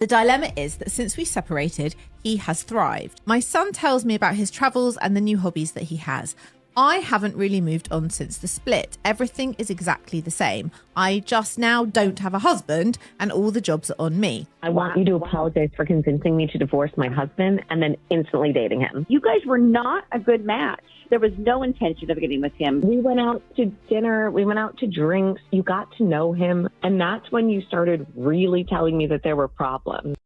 The dilemma is that since we separated, he has thrived. My son tells me about his travels and the new hobbies that he has. I haven't really moved on since the split. Everything is exactly the same. I just now don't have a husband and all the jobs are on me. I want you to apologize for convincing me to divorce my husband and then instantly dating him. You guys were not a good match. There was no intention of getting with him. We went out to dinner. We went out to drinks. You got to know him. And that's when you started really telling me that there were problems.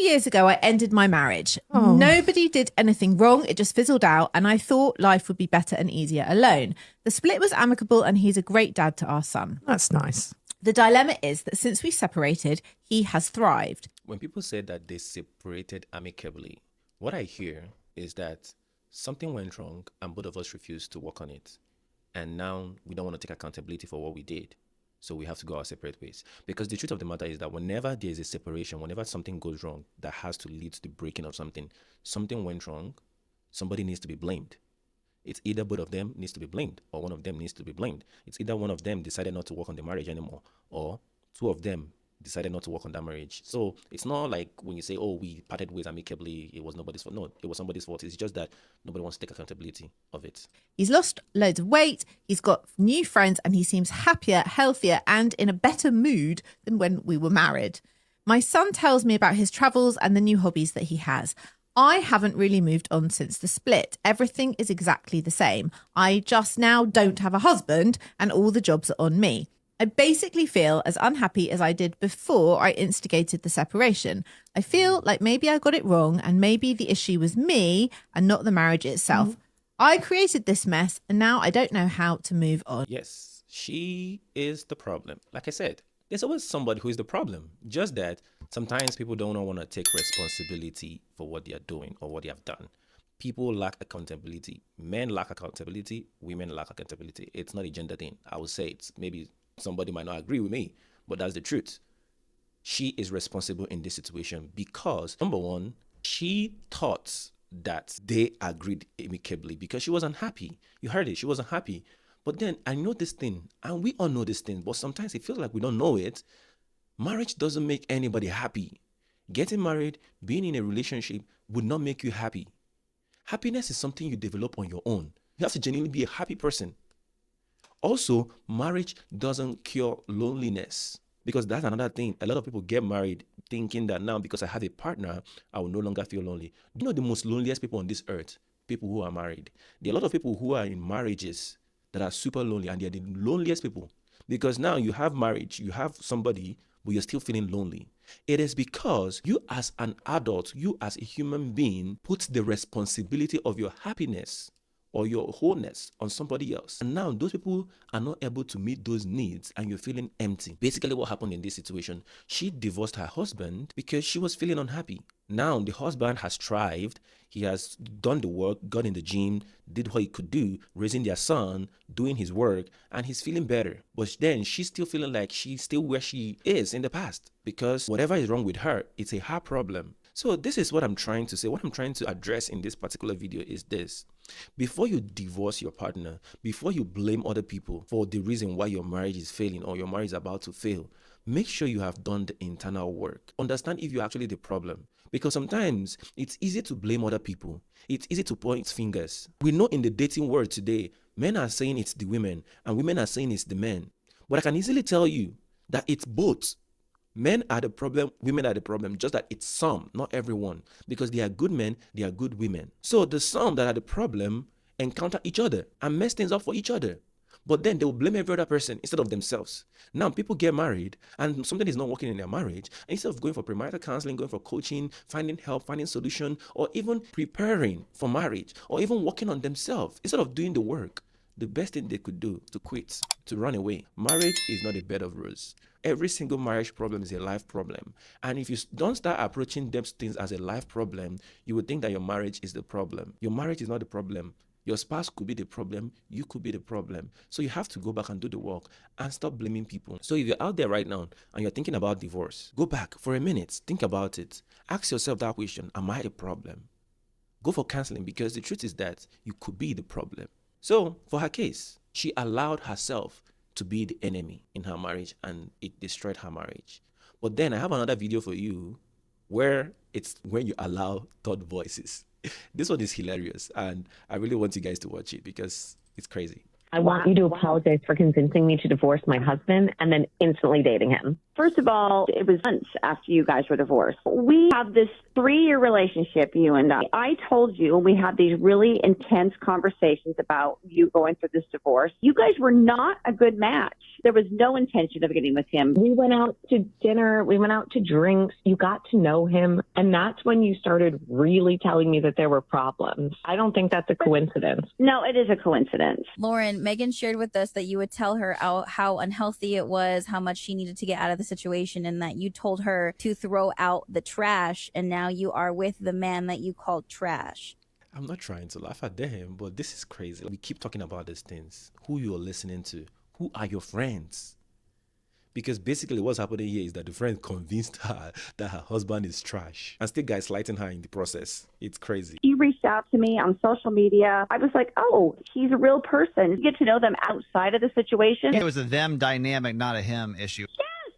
Years ago, I ended my marriage. Nobody did anything wrong. It just fizzled out. And I thought life would be better and easier alone. The split was amicable and he's a great dad to our son. That's nice. The dilemma is that since we separated, he has thrived. When people say that they separated amicably, what I hear is that something went wrong and both of us refused to work on it. And now we don't want to take accountability for what we did. So we have to go our separate ways. Because the truth of the matter is that whenever there is a separation, whenever something goes wrong that has to lead to the breaking of something went wrong, somebody needs to be blamed. It's either both of them needs to be blamed or one of them needs to be blamed. It's either one of them decided not to work on the marriage anymore or two of them decided not to work on that marriage. So it's not like when you say, oh, we parted ways amicably, it was nobody's fault. No, it was somebody's fault. It's just that nobody wants to take accountability of it. He's lost loads of weight, he's got new friends, and he seems happier, healthier, and in a better mood than when we were married. My son tells me about his travels and the new hobbies that he has. I haven't really moved on since the split. Everything is exactly the same. I just now don't have a husband and all the jobs are on me. I basically feel as unhappy as I did before I instigated the separation. I feel like maybe I got it wrong and maybe the issue was me and not the marriage itself. I created this mess and now I don't know how to move on. Yes, she is the problem. Like I said, there's always somebody who is the problem. Just that sometimes people don't want to take responsibility for what they are doing or what they have done. People lack accountability. Men lack accountability. Women lack accountability. It's not a gender thing. I would say it's maybe somebody might not agree with me, but that's the truth. She is responsible in this situation because, number one, she thought that they agreed amicably because she was unhappy. You heard it. She was unhappy. But then I know this thing, and we all know this thing, but sometimes it feels like we don't know it. Marriage doesn't make anybody happy. Getting married, being in a relationship would not make you happy. Happiness is something you develop on your own. You have to genuinely be a happy person. Also, marriage doesn't cure loneliness because that's another thing. A lot of people get married thinking that now because I have a partner, I will no longer feel lonely. You know the most loneliest people on this earth? People who are married. There are a lot of people who are in marriages that are super lonely and they're the loneliest people because now you have marriage, you have somebody, but you're still feeling lonely. It is because you as an adult, you as a human being, put the responsibility of your happiness or your wholeness on somebody else. And now those people are not able to meet those needs and you're feeling empty. Basically what happened in this situation, she divorced her husband because she was feeling unhappy. Now the husband has thrived. He has done the work, got in the gym, did what he could do, raising their son, doing his work, and he's feeling better. But then she's still feeling like she's still where she is in the past because whatever is wrong with her, it's a her problem. So this is what I'm trying to say. What I'm trying to address in this particular video is this. Before you divorce your partner, before you blame other people for the reason why your marriage is failing or your marriage is about to fail, make sure you have done the internal work. Understand if you're actually the problem. Because sometimes it's easy to blame other people. It's easy to point fingers. We know in the dating world today, men are saying it's the women and women are saying it's the men. But I can easily tell you that it's both. Men are the problem, women are the problem, just that it's some, not everyone. Because they are good men, they are good women. So the some that are the problem encounter each other and mess things up for each other. But then they will blame every other person instead of themselves. Now people get married and something is not working in their marriage. And instead of going for premarital counseling, going for coaching, finding help, finding solution, or even preparing for marriage, or even working on themselves, instead of doing the work, the best thing they could do is to quit, to run away. Marriage is not a bed of roses. Every single marriage problem is a life problem. And if you don't start approaching those things as a life problem, you would think that your marriage is the problem. Your marriage is not the problem. Your spouse could be the problem. You could be the problem. So you have to go back and do the work and stop blaming people. So if you're out there right now and you're thinking about divorce, go back for a minute. Think about it. Ask yourself that question. Am I the problem? Go for counseling, because the truth is that you could be the problem. So for her case, she allowed herself to be the enemy in her marriage, and it destroyed her marriage. But then I have another video for you where it's when you allow third voices. This one is hilarious, and I really want you guys to watch it because it's crazy. I want you to apologize for convincing me to divorce my husband and then instantly dating him. First of all, it was months after you guys were divorced. We have this 3-year relationship, you and I. I told you when we had these really intense conversations about you going through this divorce, you guys were not a good match. There was no intention of getting with him. We went out to dinner. We went out to drinks. You got to know him. And that's when you started really telling me that there were problems. I don't think that's a coincidence. No, it is a coincidence. Lauren, Megan shared with us that you would tell her how unhealthy it was, how much she needed to get out of the situation, and that you told her to throw out the trash, and now you are with the man that you called trash. I'm not trying to laugh at them, but this is crazy. We keep talking about these things. Who you're listening to? Who are your friends? Because basically what's happening here is that the friend convinced her that her husband is trash and still gaslighting her in the process. It's crazy. He reached out to me on social media. I was like, oh, he's a real person. You get to know them outside of the situation. It was a them dynamic, not a him issue.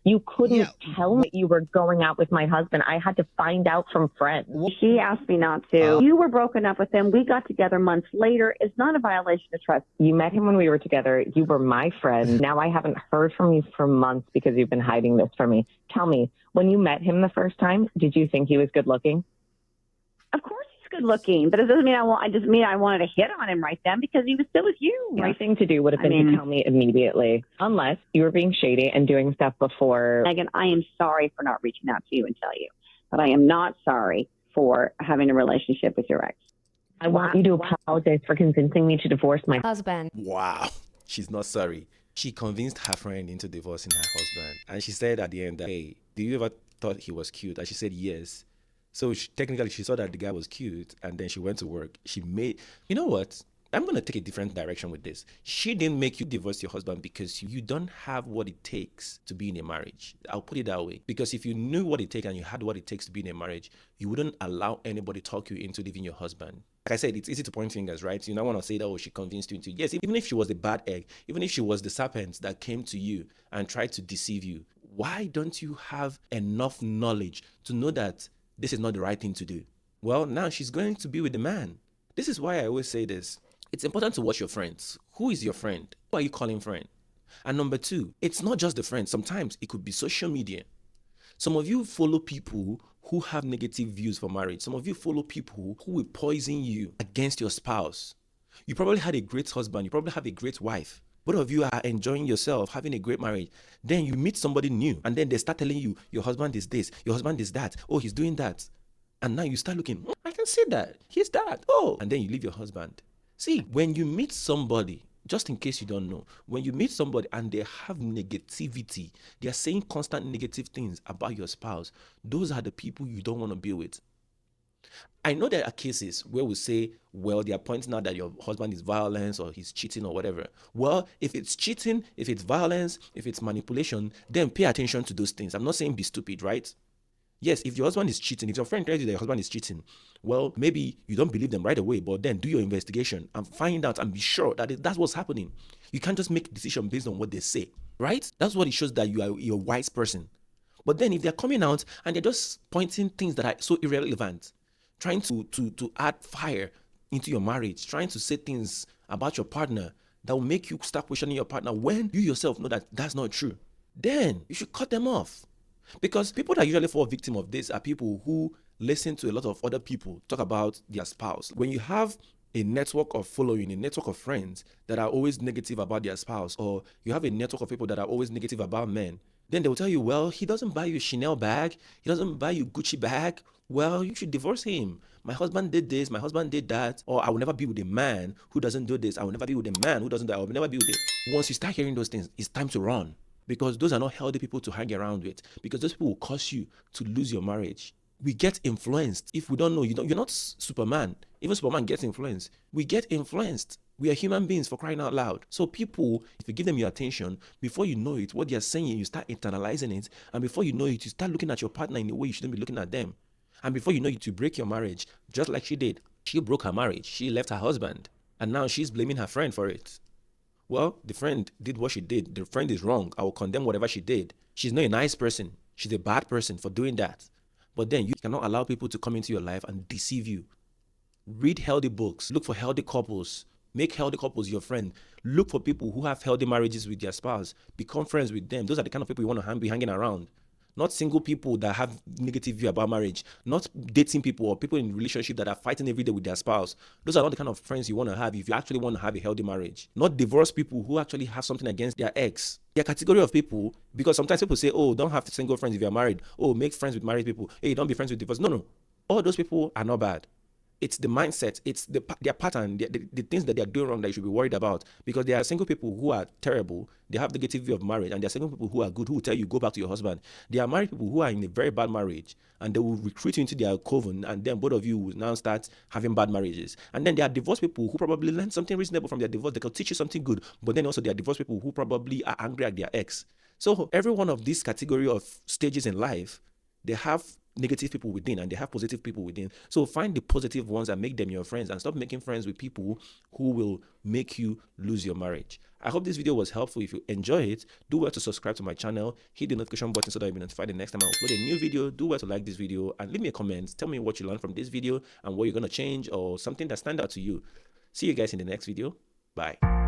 You couldn't tell me you were going out with my husband. I had to find out from friends. She asked me not to. You were broken up with him. We got together months later. It's not a violation of trust. You met him when we were together. You were my friend. Now I haven't heard from you for months because you've been hiding this from me. Tell me, when you met him the first time, did you think he was good looking? Of course he's good looking, but it doesn't mean I wanted to hit on him right then because he was still with you. The right thing to do would have been to tell me immediately, unless you were being shady and doing stuff before. Megan, I am sorry for not reaching out to you and tell you, but I am not sorry for having a relationship with your ex. I want you to apologize for convincing me to divorce my husband. Wow. She's not sorry. She convinced her friend into divorcing her husband. And she said at the end that, hey, do you ever thought he was cute? And she said yes. So technically she saw that the guy was cute, and then she went to work. You know what? I'm going to take a different direction with this. She didn't make you divorce your husband because you don't have what it takes to be in a marriage. I'll put it that way. Because if you knew what it takes and you had what it takes to be in a marriage, you wouldn't allow anybody to talk you into leaving your husband. Like I said, it's easy to point fingers, right? You don't want to say that, oh, she convinced you into. Yes, even if she was the bad egg, even if she was the serpent that came to you and tried to deceive you, why don't you have enough knowledge to know that this is not the right thing to do? Well, now she's going to be with the man. This is why I always say this. It's important to watch your friends. Who is your friend? Who are you calling friend? And number 2, it's not just the friend. Sometimes it could be social media. Some of you follow people who have negative views for marriage. Some of you follow people who will poison you against your spouse. You probably had a great husband. You probably have a great wife. Both of you are enjoying yourself, having a great marriage. Then you meet somebody new, and then they start telling you, your husband is this, your husband is that, oh, he's doing that. And now you start looking, I can see that, he's that, oh. And then you leave your husband. See, when you meet somebody, just in case you don't know, when you meet somebody and they have negativity, they are saying constant negative things about your spouse, those are the people you don't want to be with. I know there are cases where we say, well, they are pointing out that your husband is violent or he's cheating or whatever. Well, if it's cheating, if it's violence, if it's manipulation, then pay attention to those things. I'm not saying be stupid, right? Yes, if your husband is cheating, if your friend tells you that your husband is cheating, well, maybe you don't believe them right away, but then do your investigation and find out and be sure that that's what's happening. You can't just make a decision based on what they say, right? That's what it shows that you're a wise person. But then if they're coming out and they're just pointing things that are so irrelevant, trying to add fire into your marriage, trying to say things about your partner that will make you start questioning your partner when you yourself know that that's not true, then you should cut them off. Because people that usually fall victim of this are people who listen to a lot of other people talk about their spouse. When you have a network of following, a network of friends that are always negative about their spouse, or you have a network of people that are always negative about men, then they will tell you, well, he doesn't buy you a Chanel bag, he doesn't buy you Gucci bag, well, you should divorce him. My husband did this, my husband did that, or I will never be with a man who doesn't do this, I will never be with a man who doesn't do that, I will never be with it. Once you start hearing those things, it's time to run. Because those are not healthy people to hang around with. Because those people will cause you to lose your marriage. We get influenced. If we don't know, you're not Superman. Even Superman gets influenced. We get influenced. We are human beings, for crying out loud. So people, if you give them your attention, before you know it, what they are saying, you start internalizing it. And before you know it, you start looking at your partner in a way you shouldn't be looking at them. And before you know it, you break your marriage, just like she did. She broke her marriage. She left her husband. And now she's blaming her friend for it. Well, the friend did what she did. The friend is wrong. I will condemn whatever she did. She's not a nice person. She's a bad person for doing that. But then you cannot allow people to come into your life and deceive you. Read healthy books. Look for healthy couples. Make healthy couples your friend. Look for people who have healthy marriages with their spouse. Become friends with them. Those are the kind of people you want to be hanging around. Not single people that have negative view about marriage. Not dating people or people in relationship that are fighting every day with their spouse. Those are not the kind of friends you want to have if you actually want to have a healthy marriage. Not divorced people who actually have something against their ex. Their category of people, because sometimes people say, oh, don't have single friends if you're married. Oh, make friends with married people. Hey, don't be friends with divorced. No. All those people are not bad. It's the mindset, it's their pattern, the things that they're doing wrong that you should be worried about. Because there are single people who are terrible, they have negative view of marriage, and there are single people who are good, who will tell you, go back to your husband. There are married people who are in a very bad marriage, and they will recruit you into their coven, and then both of you will now start having bad marriages. And then there are divorced people who probably learn something reasonable from their divorce. They can teach you something good, but then also there are divorced people who probably are angry at their ex. So every one of these category of stages in life, they have negative people within and they have positive people within. So find the positive ones and make them your friends, and stop making friends with people who will make you lose your marriage. I hope this video was helpful. If you enjoy it, do well to subscribe to my channel, hit the notification button so that you'll be notified the next time I upload a new video. Do well to like this video and leave me a comment. Tell me what you learned from this video and what you're going to change or something that stand out to you. See you guys in the next video. Bye.